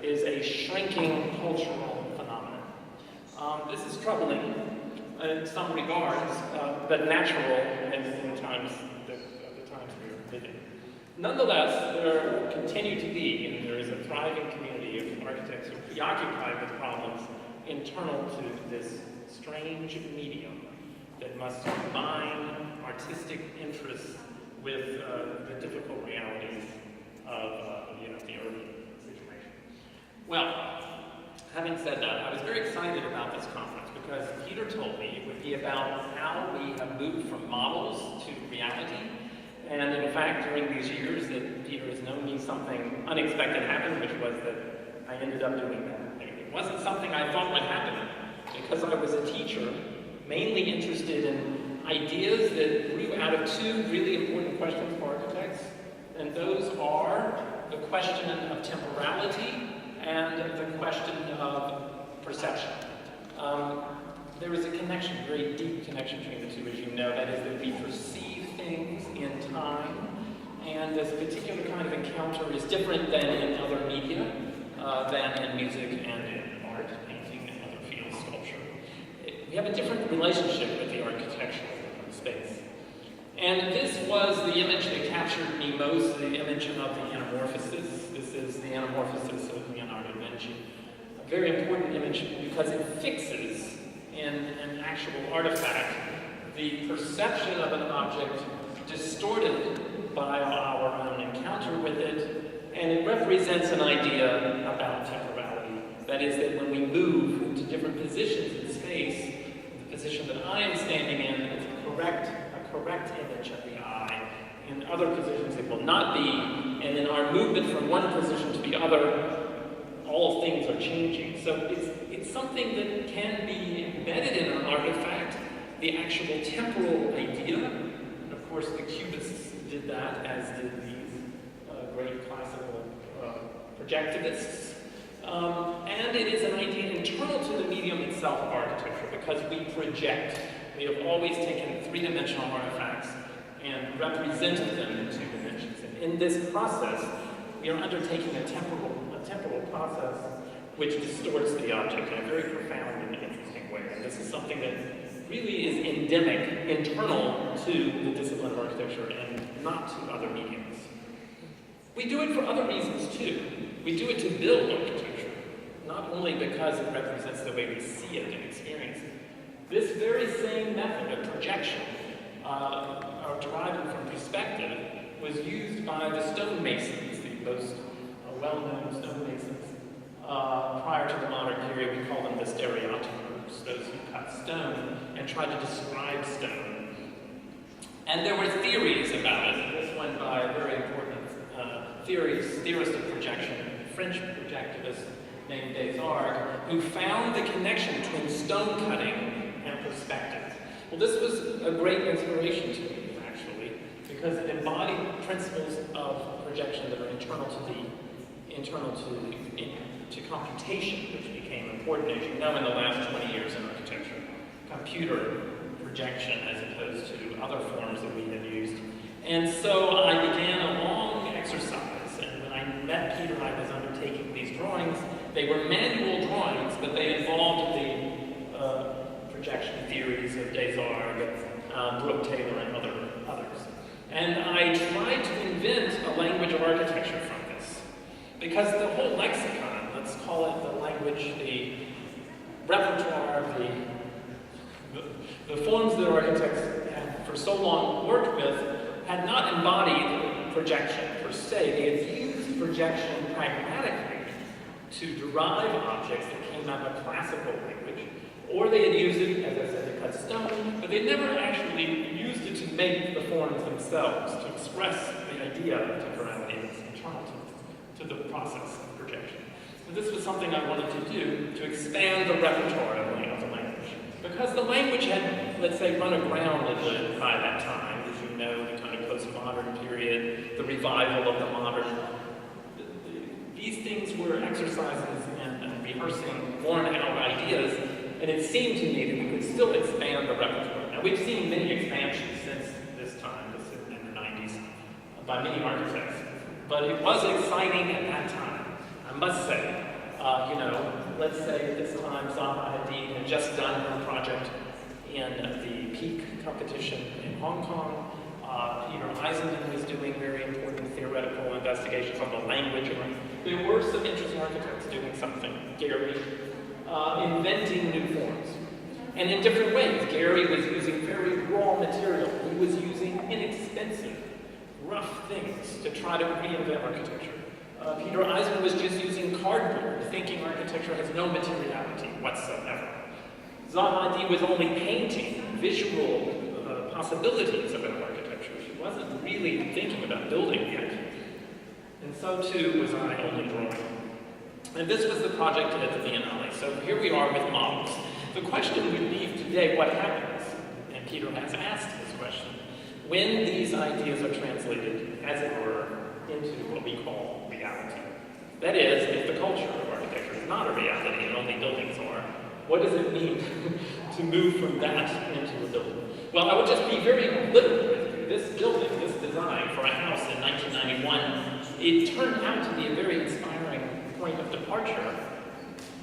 is a shrinking cultural phenomenon. This is troubling in some regards, but natural in times the times we are living. Nonetheless, there continue to be, and there is a thriving community of architects who are preoccupied with problems internal to this strange medium that must combine artistic interests with the difficult realities of the urban situation. Well, having said that, I was very excited about this conference because Peter told me it would be about how we have moved from models to reality. And in fact, during these years that Peter has known me, something unexpected happened, which was that I ended up doing that. It wasn't something I thought would happen because I was a teacher, mainly interested in ideas that grew out of two really important questions for architects. And those are the question of temporality and the question of perception. There is a connection, a very deep connection between the two, as you know. That is that we perceive things in time, and this particular kind of encounter is different than in other media, than in music and in art, painting, and other fields, sculpture. We have a different relationship with the architectural space. And this was the image that captured me most, the image of the anamorphosis. This is the anamorphosis of Leonardo da Vinci. A very important image because it fixes in an actual artifact the perception of an object distorted by our own encounter with it, and it represents an idea about temporality. That is, that when we move into different positions in space, the position that I am standing in is a correct image of the eye. In other positions it will not be, and in our movement from one position to the other, all things are changing. So it's something that can be embedded in an artifact, the actual temporal idea. And of course the Cubists did that, as did these great classical projectivists. And it is an idea internal to the medium itself of architecture, because we project. We have always taken three-dimensional artifacts and represented them in two dimensions. And in this process, we are undertaking a temporal process which distorts the object in a very profound and interesting way. And this is something that really is endemic, internal to the discipline of architecture and not to other mediums. We do it for other reasons too. We do it to build architecture, not only because it represents the way we see it and experience it. This very same method of projection, or deriving from perspective, was used by the stonemasons, the most well-known stonemasons prior to the modern period. We call them the stereotypers, those who cut stone and tried to describe stone. And there were theories about it. This one by a very important theorist of projection, a French projectivist named Desargues, who found the connection between stone cutting and perspective. Well, this was a great inspiration to me, actually, because it embodied principles of projection that are internal to computation, which became important, as you know, in the last 20 years in architecture. Computer projection as opposed to other forms that we had used. And so I began a long exercise, and when I met Peter, I was undertaking these drawings. They were manual drawings, but they involved the projection theories of Desargues, Brooke Taylor, and others. And I tried to invent a language of architecture from this, because the whole lexicon, let's call it the language, the repertoire, the forms that architects had for so long worked with, had not embodied projection per se. They had used projection pragmatically to derive objects that came out of classical language, or they had used it, as I said, to cut stone, but they never actually used it to make the forms themselves, to express the idea of temporality that's internal to the process of projection. So this was something I wanted to do, to expand the repertoire of the language. Because the language had, let's say, run aground by that time, as you know, the kind of postmodern period, the revival of the modern. These things were exercises and rehearsing worn-out ideas, and it seemed to me that we could still expand the repertoire. Now, we've seen many expansions since this time, in the 90s, by many architects, but it was exciting at that time, I must say. Let's say at this time Zaha Hadid had just done her project in the peak competition in Hong Kong. Peter Eisenman was doing very important theoretical investigations on the language. There were some interesting architects doing something. Gary inventing new forms. And in different ways. Gary was using very raw material. He was using inexpensive, rough things to try to reinvent architecture. Peter Eisenman was just using cardboard, thinking architecture has no materiality whatsoever. Zaha Hadid was only painting visual possibilities about architecture. She wasn't really thinking about building yet. And so too was I, only drawing. And this was the project at the Biennale. So here we are with models. The question we leave today, what happens? And Peter has asked this question. When these ideas are translated, as it were, into what we call reality. That is, if the culture of architecture is not a reality and only buildings are, what does it mean to move from that into a building? Well, I would just be very literal with you. This building, this design for a house in 1991, it turned out to be a very inspiring point of departure,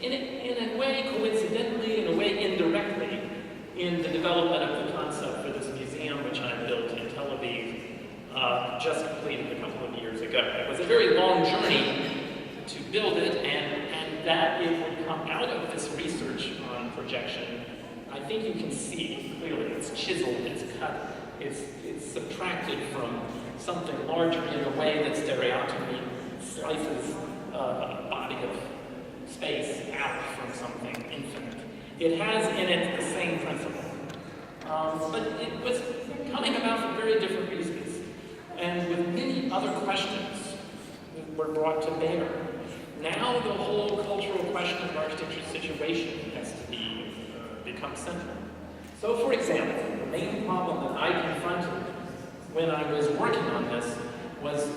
in a way coincidentally, in a way indirectly, in the development of the concept for this museum, which I built in Tel Aviv, just completed a couple of years ago. It was a very long journey to build it, and that it would come out of this research on projection. I think you can see clearly it's chiseled, it's cut, it's subtracted from something larger in a way that stereotomy slices a body of space out from something infinite. It has in it the same principle, but it was coming about for very different reasons, and with many other questions that were brought to bear. Now the whole cultural question of architecture's situation has to become central. So, for example, the main problem that I confronted when I was working on this was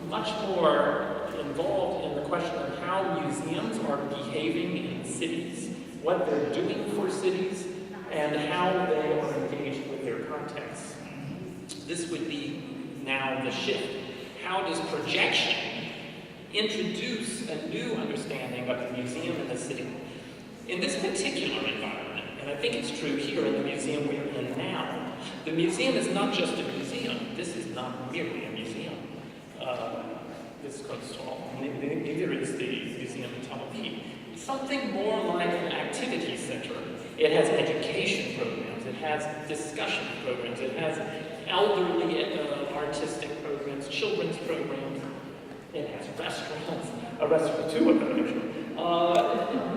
much more involved in the question of how museums are behaving in cities, what they're doing for cities, and how they are engaged with their contexts. This would be now the shift. How does projection introduce a new understanding of the museum and the city? In this particular environment, and I think it's true here in the museum we're in now, the museum is not just a museum. This is not merely a museum. This Kunsthaus, neither is the museum in Tel Aviv. It's something more like an activity center. It has education programs, it has discussion programs, it has elderly artistic programs, children's programs, it has restaurants, a restaurant, two of them actually.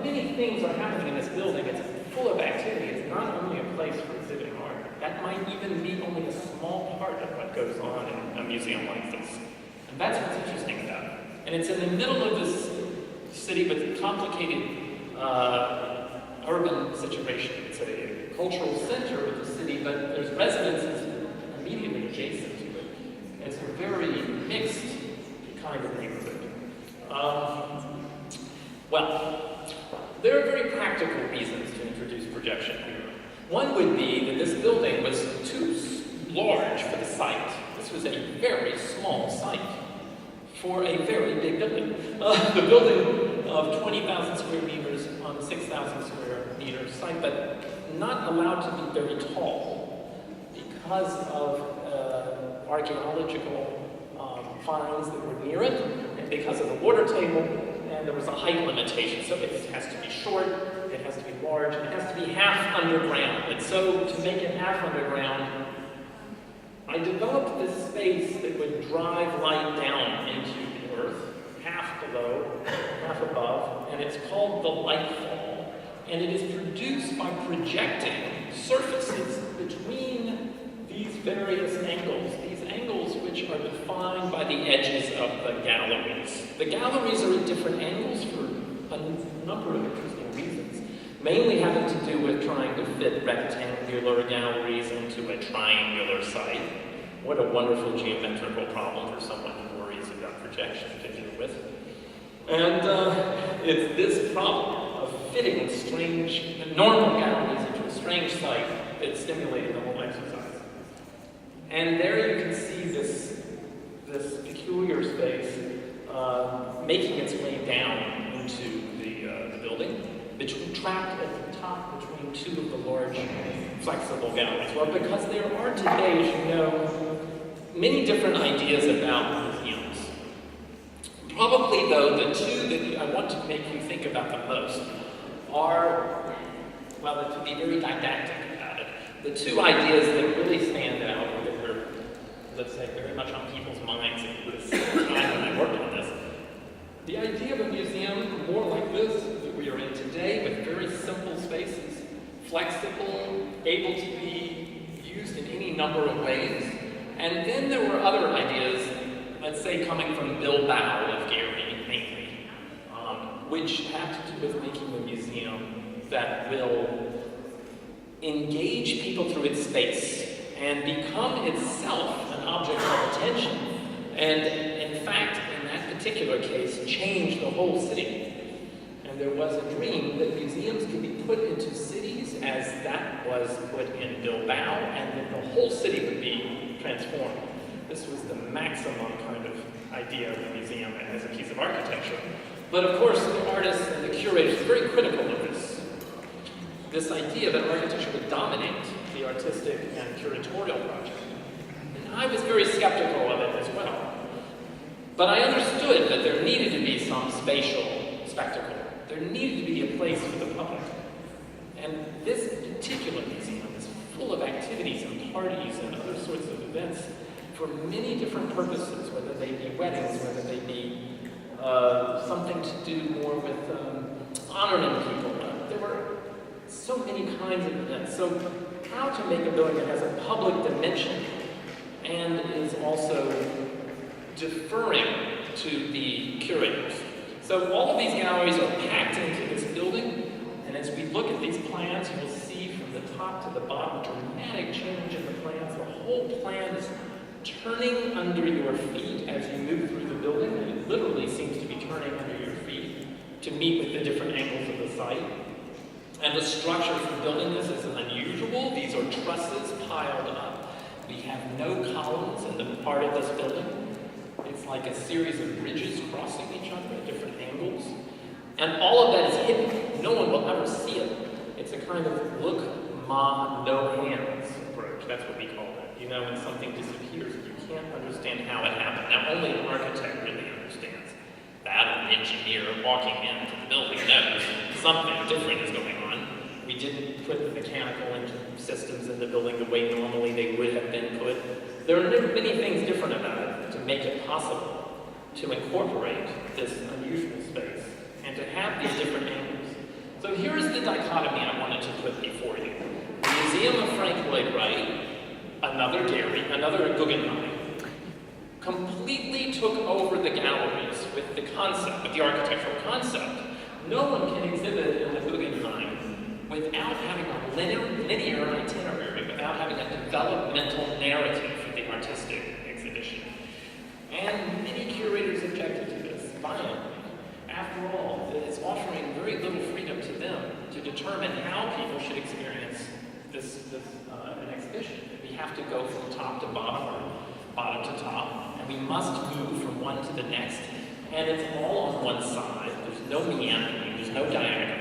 Many things are happening in this building. It's full of activity. It's not only a place for exhibiting art. That might even be only a small part of what goes on in a museum like this. And that's what's interesting about it. And it's in the middle of this city with a complicated urban situation. It's a cultural center of the city, but there's residences immediately adjacent to it. It's a very mixed kind of neighborhood. Well, there are very practical reasons to introduce projection here. One would be that this building was too large for the site. This was a very small site for a very big building. The building of 20,000 square meters on a 6,000 square meter site, but not allowed to be very tall because of archaeological finds that were near it, and because of the water table, and there was a height limitation. So it has to be short, it has to be large, and it has to be half underground. And so to make it half underground, I developed this space that would drive light down into the earth, half below, half above, and it's called the light fall. And it is produced by projecting surfaces between these various angles, which are defined by the edges of the galleries. The galleries are at different angles for a number of interesting reasons, mainly having to do with trying to fit rectangular galleries into a triangular site. What a wonderful geometrical problem for someone who worries about projection to deal with. And it's this problem of fitting strange, normal galleries into a strange site that stimulated the whole exercise. And there you can see this peculiar space making its way down into the trapped at the top between two of the large flexible galleries? Well, because there are today, as you know, many different ideas about museums. Probably, though, the two that I want to make you think about the most are, well, to be very didactic about it, the two ideas that really stand out, or that were, let's say, very much on people's minds at this time when I worked on this. The idea of a museum more like this that we are in today, with very simple spaces, flexible, able to be used in any number of ways. And then there were other ideas, let's say coming from Bilbao of Gary, mainly, which have to do with making a museum that will engage people through its space and become itself an object of attention. And in fact, in that particular case, change the whole city. And there was a dream that museums could be put into cities as that was put in Bilbao, and that the whole city would be transformed. This was the maximum kind of idea of a museum as a piece of architecture. But of course, the artists and the curators are very critical of this idea that architecture would dominate the artistic and curatorial project. And I was very skeptical of it as well. But I understood that there needed to be some spatial spectacle. There needed to be a place for the public. And this particular museum is full of activities and parties and other sorts of events for many different purposes, whether they be weddings, whether they be something to do more with honoring people. There were so many kinds of events. So how to make a building that has a public dimension and is also deferring to the curators. So all of these galleries are packed into this building, and as we look at these plans, you will see from the top to the bottom dramatic change in the plans. The whole plan is turning under your feet as you move through the building, and it literally seems to be turning under your feet to meet with the different angles of the site. And the structure for building this is unusual. These are trusses piled up. We have no columns in the part of this building. It's like a series of bridges crossing each other at different angles. And all of that is hidden. No one will ever see it. It's a kind of look, ma, no hands approach. That's what we call it. You know, when something disappears, you can't understand how it happened. Now, only an architect really understands that. An engineer walking into the building knows something different is going on. We didn't put the mechanical systems in the building the way normally they would have been put. There are many things different about it to make it possible to incorporate this unusual space and to have these different angles. So here's the dichotomy I wanted to put before you. The Museum of Frank Lloyd Wright, another Gehry, another Guggenheim, completely took over the galleries with the concept, with the architectural concept. No one can exhibit in the Guggenheim without having a linear itinerary, without having a developmental narrative for the artistic exhibition. And many curators objected to this violently. After all, it's offering very little freedom to them to determine how people should experience an exhibition. We have to go from top to bottom or bottom to top, and we must move from one to the next. And it's all on one side. There's no meandering, there's no diagonal.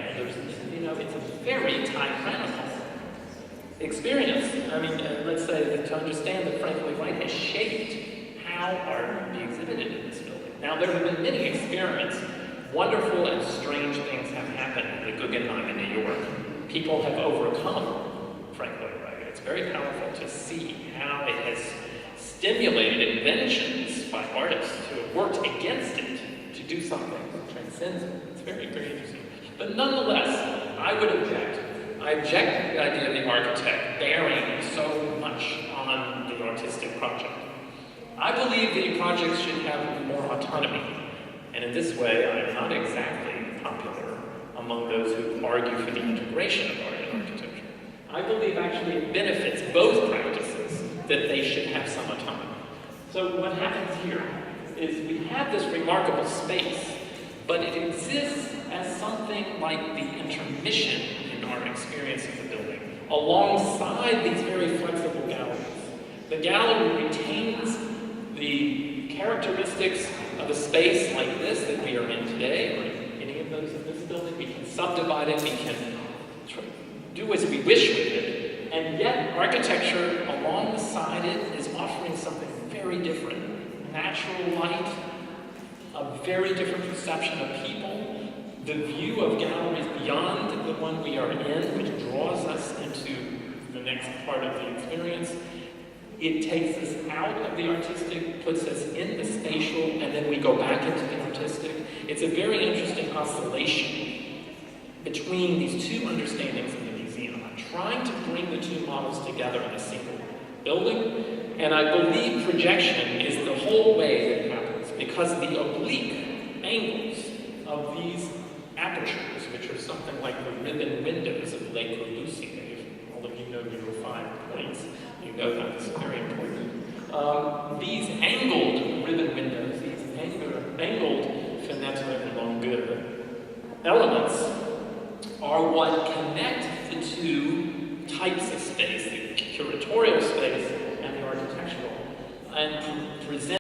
It's a very tyrannical experience. I mean, let's say that to understand that Frank Lloyd Wright has shaped how art will be exhibited in this building. Now, there have been many experiments. Wonderful and strange things have happened at the Guggenheim in New York. People have overcome Frank Lloyd Wright. It's very powerful to see how it has stimulated inventions by artists who have worked against it to do something that transcends it. It's very, very interesting. But nonetheless, I would object. I object to the idea of the architect bearing so much on the artistic project. I believe the projects should have more autonomy. And in this way, I'm not exactly popular among those who argue for the integration of art and architecture. I believe actually it benefits both practices that they should have some autonomy. So what happens here is we have this remarkable space, but it exists as something like the intermission in our experience of the building, alongside these very flexible galleries. The gallery retains the characteristics of a space like this that we are in today, or any of those in this building. We can subdivide provided we can do as we wish with it, and yet architecture alongside it is offering something very different. Natural light, a very different perception of people, the view of galleries beyond the one we are in, which draws us into the next part of the experience. It takes us out of the artistic, puts us in the spatial, and then we go back into the artistic. It's a very interesting oscillation between these two understandings of the museum. I'm trying to bring the two models together in a single building, and I believe projection is the whole way that it happens, because the oblique angles of these apertures, which are something like the ribbon windows of Le Corbusier, if all of you know your 5 points, you know that it's very important. These angled ribbon windows, these angled fenêtre longueur elements are what connect the two types of space, the curatorial space and the architectural, and present